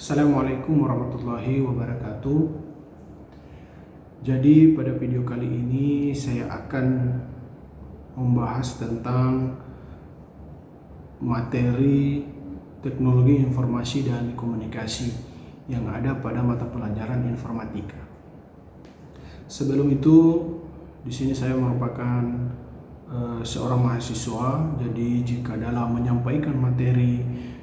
Assalamualaikum warahmatullahi wabarakatuh. Jadi pada video kali ini saya akan membahas tentang materi teknologi informasi dan komunikasi yang ada pada mata pelajaran informatika. Sebelum itu, di sini saya merupakan seorang mahasiswa. Jadi jika dalam menyampaikan materi,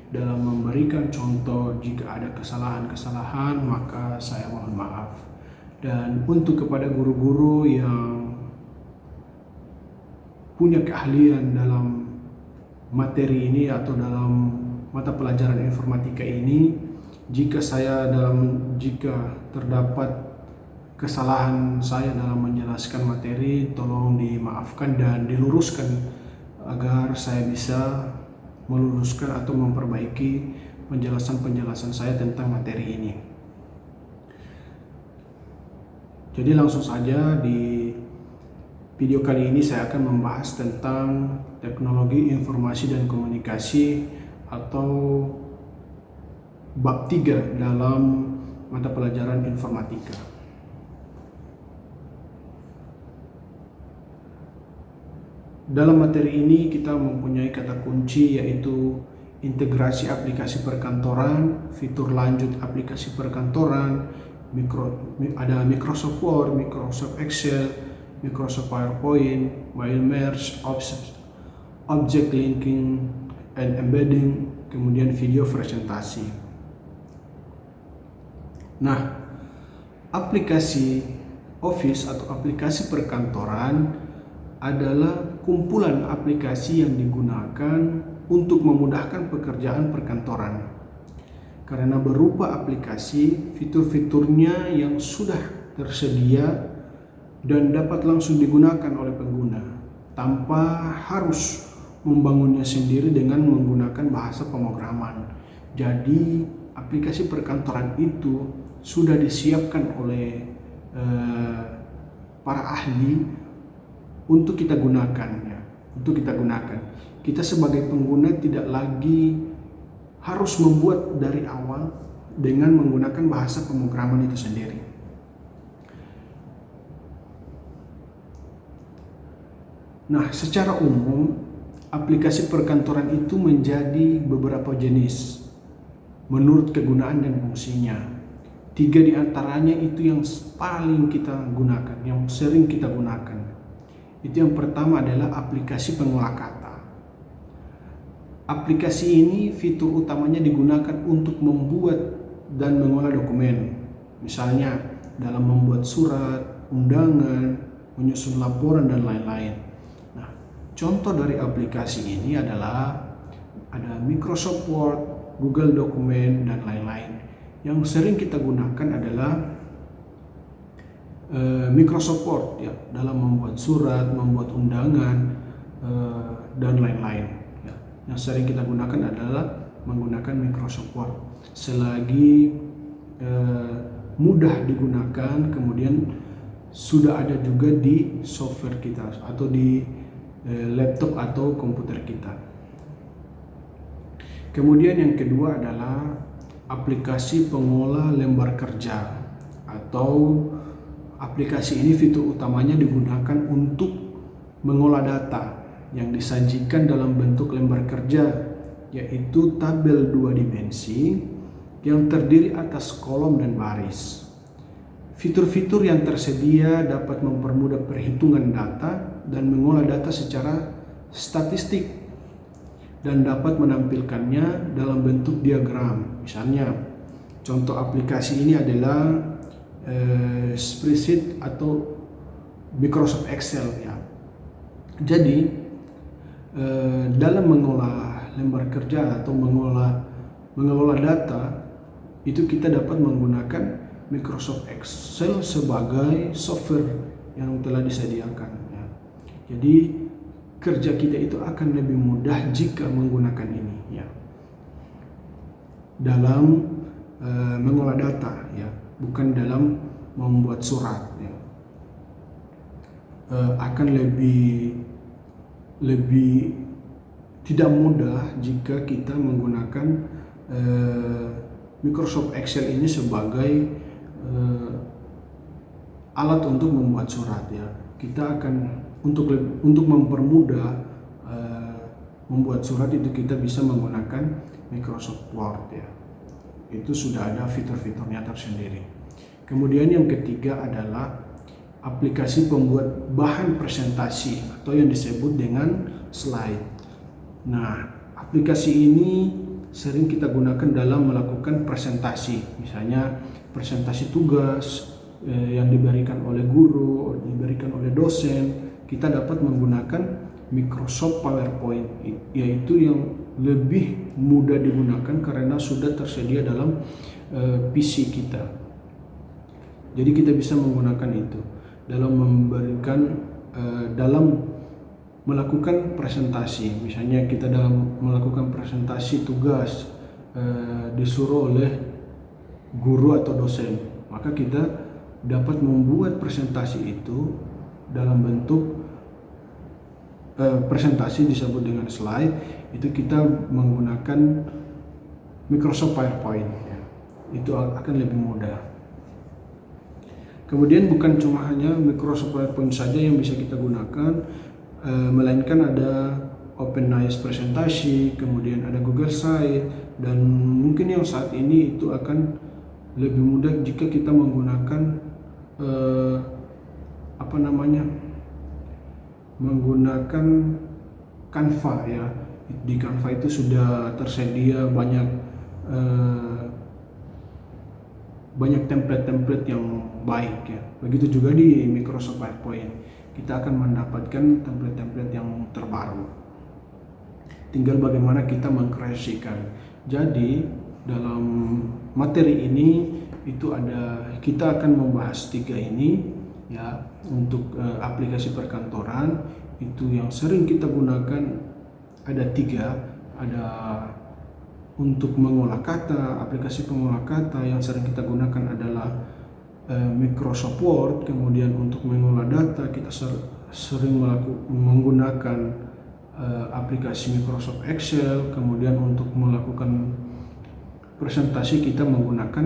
dalam memberikan contoh, jika ada kesalahan-kesalahan, maka saya mohon maaf. Dan untuk kepada guru-guru yang punya keahlian dalam materi ini atau dalam mata pelajaran informatika ini, jika terdapat kesalahan saya dalam menjelaskan materi, tolong dimaafkan dan diluruskan agar saya bisa meluruskan atau memperbaiki penjelasan-penjelasan saya tentang materi ini. Jadi langsung saja, di video kali ini saya akan membahas tentang teknologi informasi dan komunikasi atau bab 3 dalam mata pelajaran informatika. Dalam materi ini kita mempunyai kata kunci yaitu integrasi aplikasi perkantoran, fitur lanjut aplikasi perkantoran, ada Microsoft Word, Microsoft Excel, Microsoft PowerPoint, file merge, object linking and embedding, kemudian video presentasi. Nah, aplikasi Office atau aplikasi perkantoran adalah kumpulan aplikasi yang digunakan untuk memudahkan pekerjaan perkantoran. Karena berupa aplikasi, fitur-fiturnya yang sudah tersedia dan dapat langsung digunakan oleh pengguna tanpa harus membangunnya sendiri dengan menggunakan bahasa pemrograman. Jadi, aplikasi perkantoran itu sudah disiapkan oleh para ahli untuk kita gunakan, ya. Kita sebagai pengguna tidak lagi harus membuat dari awal dengan menggunakan bahasa pemrograman itu sendiri. Nah, secara umum aplikasi perkantoran itu menjadi beberapa jenis menurut kegunaan dan fungsinya. 3 di antaranya itu yang paling kita gunakan, yang sering kita gunakan. Itu yang pertama adalah aplikasi pengolah kata. Aplikasi ini fitur utamanya digunakan untuk membuat dan mengolah dokumen. Misalnya dalam membuat surat, undangan, menyusun laporan dan lain-lain. Nah, contoh dari aplikasi ini adalah ada Microsoft Word, Google Dokumen dan lain-lain. Yang sering kita gunakan adalah Microsoft Word, ya, dalam membuat surat, membuat undangan dan lain-lain, ya. Yang sering kita gunakan adalah menggunakan Microsoft Word. Selagi mudah digunakan, kemudian sudah ada juga di software kita atau di laptop atau komputer kita. Kemudian yang kedua adalah aplikasi pengolah lembar kerja, atau aplikasi ini fitur utamanya digunakan untuk mengolah data yang disajikan dalam bentuk lembar kerja, yaitu tabel 2 dimensi yang terdiri atas kolom dan baris. Fitur-fitur yang tersedia dapat mempermudah perhitungan data dan mengolah data secara statistik dan dapat menampilkannya dalam bentuk diagram. Misalnya, contoh aplikasi ini adalah spreadsheet atau Microsoft Excel, ya. Jadi dalam mengolah lembar kerja atau mengelola data itu kita dapat menggunakan Microsoft Excel sebagai software yang telah disediakan, ya. Jadi kerja kita itu akan lebih mudah jika menggunakan ini, ya, dalam mengolah data, ya, bukan dalam membuat surat, ya. Akan lebih tidak mudah jika kita menggunakan Microsoft Excel ini sebagai alat untuk membuat surat ya. Kita akan untuk mempermudah membuat surat itu kita bisa menggunakan Microsoft Word ya. Itu sudah ada fitur-fiturnya tersendiri. Kemudian yang ketiga adalah aplikasi pembuat bahan presentasi atau yang disebut dengan slide. Nah, aplikasi ini sering kita gunakan dalam melakukan presentasi, misalnya presentasi tugas yang diberikan oleh guru, diberikan oleh dosen. Kita dapat menggunakan Microsoft PowerPoint, yaitu yang lebih mudah digunakan karena sudah tersedia dalam PC kita. Jadi kita bisa menggunakan itu dalam melakukan presentasi. Misalnya kita dalam melakukan presentasi tugas disuruh oleh guru atau dosen, maka kita dapat membuat presentasi itu dalam bentuk presentasi disebut dengan slide. Itu kita menggunakan Microsoft PowerPoint ya. Itu akan lebih mudah. Kemudian bukan cuma hanya Microsoft PowerPoint saja yang bisa kita gunakan, melainkan ada OpenNice presentasi, kemudian ada Google Slide, dan mungkin yang saat ini itu akan lebih mudah jika kita menggunakan menggunakan Canva ya. Di Canva itu sudah tersedia banyak template-template yang baik ya. Begitu juga di Microsoft PowerPoint, kita akan mendapatkan template-template yang terbaru. Tinggal bagaimana kita mengkreasikan. Jadi dalam materi ini kita akan membahas 3 ini ya. Untuk aplikasi perkantoran itu yang sering kita gunakan ada 3. Ada untuk mengolah kata, aplikasi pengolah kata yang sering kita gunakan adalah Microsoft Word. Kemudian untuk mengolah data kita sering menggunakan aplikasi Microsoft Excel. Kemudian untuk melakukan presentasi kita menggunakan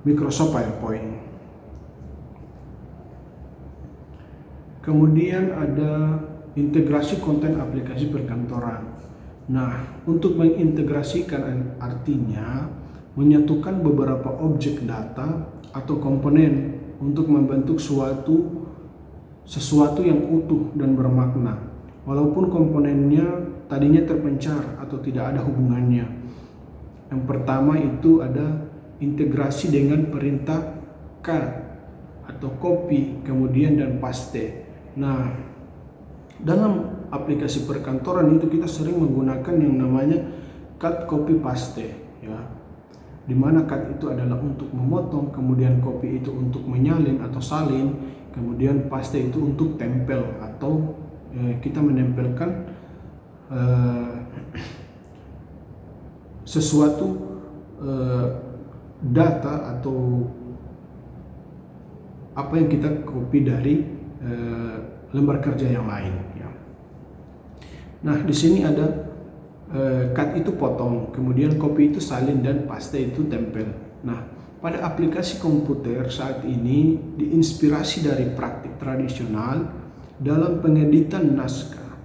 Microsoft PowerPoint. Kemudian ada integrasi konten aplikasi perkantoran. Nah, untuk mengintegrasikan artinya menyatukan beberapa objek data atau komponen untuk membentuk sesuatu yang utuh dan bermakna, walaupun komponennya tadinya terpencar atau tidak ada hubungannya. Yang pertama itu ada integrasi dengan perintah cut atau copy, kemudian dan paste. Nah, dalam aplikasi perkantoran itu kita sering menggunakan yang namanya cut, copy, paste ya. Dimana cut itu adalah untuk memotong, kemudian copy itu untuk menyalin atau salin, kemudian paste itu untuk tempel atau kita menempelkan sesuatu data atau apa yang kita copy dari lembar kerja yang lain ya. Nah, di sini ada cut itu potong, kemudian copy itu salin, dan paste itu tempel. Nah, pada aplikasi komputer saat ini diinspirasi dari praktik tradisional dalam pengeditan naskah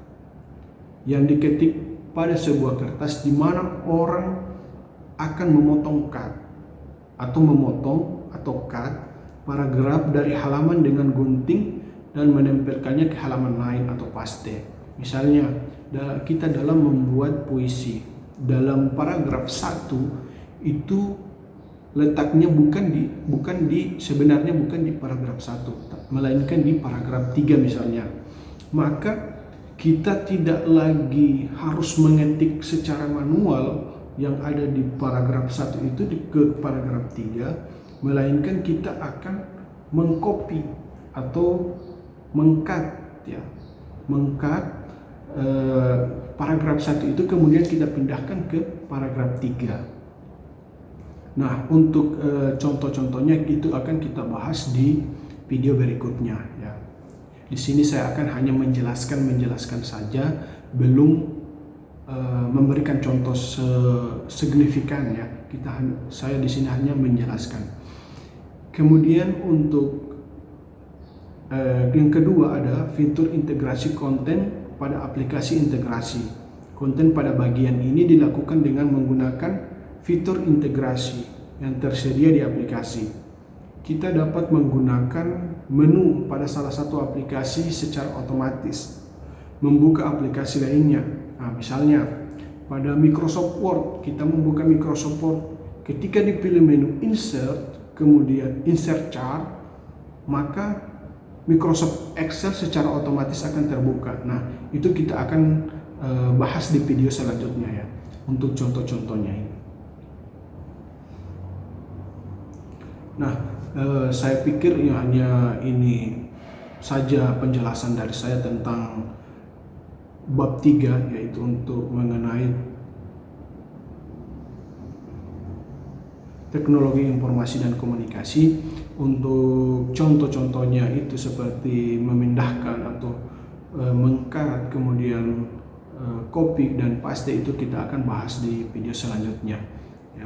yang diketik pada sebuah kertas, di mana orang akan memotong cut atau cut paragraf dari halaman dengan gunting dan menempelkannya ke halaman lain atau paste. Misalnya kita dalam membuat puisi, dalam paragraf 1 itu letaknya sebenarnya bukan di paragraf 1, melainkan di paragraf 3 misalnya. Maka kita tidak lagi harus mengetik secara manual yang ada di paragraf 1 itu ke paragraf 3, melainkan kita akan mengcopy atau mengcut paragraf 1 itu, kemudian kita pindahkan ke paragraf 3. Nah, untuk contoh-contohnya itu akan kita bahas di video berikutnya ya. Di sini saya akan hanya menjelaskan saja, belum memberikan contoh signifikan ya. Saya di sini hanya menjelaskan. Kemudian untuk yang kedua ada fitur integrasi konten pada aplikasi integrasi. Konten pada bagian ini dilakukan dengan menggunakan fitur integrasi yang tersedia di aplikasi. Kita dapat menggunakan menu pada salah satu aplikasi secara otomatis, membuka aplikasi lainnya. Nah, misalnya pada Microsoft Word, kita membuka Microsoft Word. Ketika dipilih menu Insert, kemudian Insert Chart, maka Microsoft Excel secara otomatis akan terbuka. Nah, itu kita akan bahas di video selanjutnya ya, untuk contoh-contohnya ini. Nah, saya pikir ya hanya ini saja penjelasan dari saya tentang bab 3, yaitu untuk mengenai teknologi informasi dan komunikasi. Untuk contoh-contohnya itu seperti memindahkan atau mengkat, kemudian copy dan paste, itu kita akan bahas di video selanjutnya ya.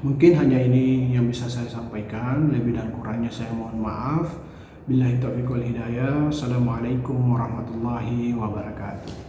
Mungkin hanya ini yang bisa saya sampaikan, lebih dan kurangnya saya mohon maaf. Billahi taufiq wal hidayah. Assalamualaikum warahmatullahi wabarakatuh.